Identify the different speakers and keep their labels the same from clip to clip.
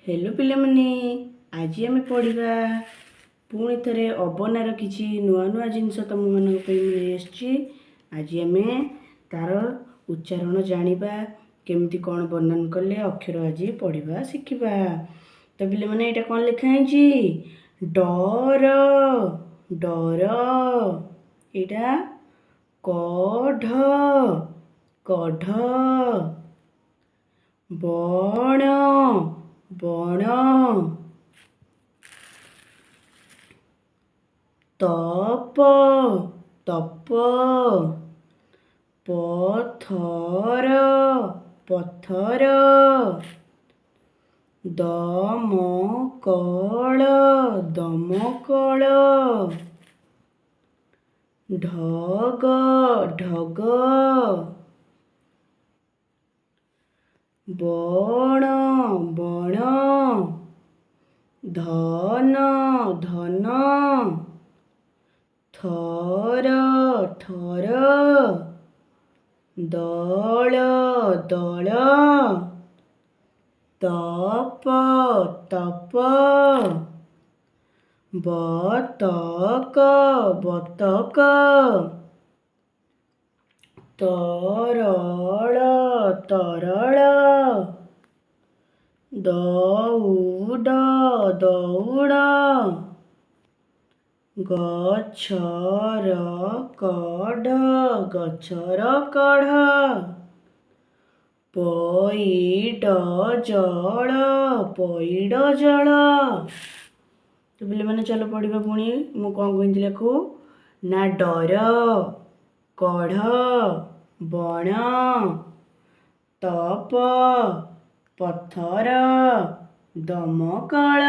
Speaker 1: Hello पिलामने आज आम पढ़ा पुणी थे अबनार किसी नुआ नुआ जिनस तुम मानक आज आम तार उच्चारण जाना केमती कौन वर्णन कले अक्षर आज पढ़ा शिखा। तो पिला माने यहाँ कौन लिखाई डर डर यहाँ कढ़ कढ़ बण बण तप तप पथर पथर दमकल दमकल ढग ढग बण बण धन धन थर थर दल दल तप तप बतक बतक तरल तरल दौड़ दौड़ गछर कढ़ गछर कढ़ पैड जल पैड जल। तो पिले माने चलो पढ़ा पुणी मु कौन कहती लिखू ना डर कढ़ बण तप पथर दमकल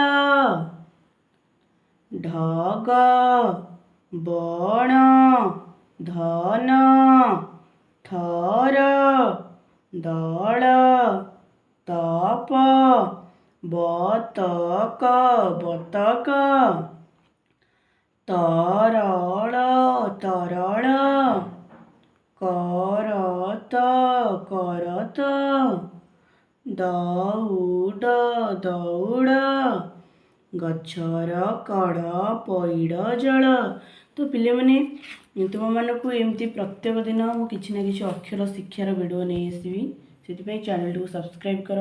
Speaker 1: ढग बण धन थर दल तप बतक बतक तरल तरल करत करत दौड़ दौड़ गछर कढ़ पैड जल। तो पिले माने तुम मानक एमती प्रत्येक दिन मुझे ना कि अक्षर शिक्षार वीडियो नहीं आसवि से चैनल को सब्सक्राइब कर।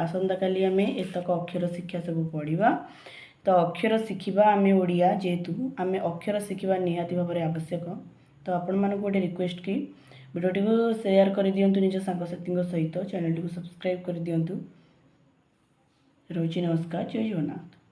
Speaker 1: आसंता काली आम एतक अक्षर शिक्षा सब पढ़ा। तो अक्षर शिखा आम ओडिया जेहेतु आम अक्षर शिखा निहाती भाव आवश्यक। तो आपण मानक गोटे रिक्वेस्ट कि वीडियोटी को शेयर कर दिंतु निज सांगसाथी सहित चैनल को सब्सक्राइब कर दिंतु। रही नमस्कार जय जगन्नाथ।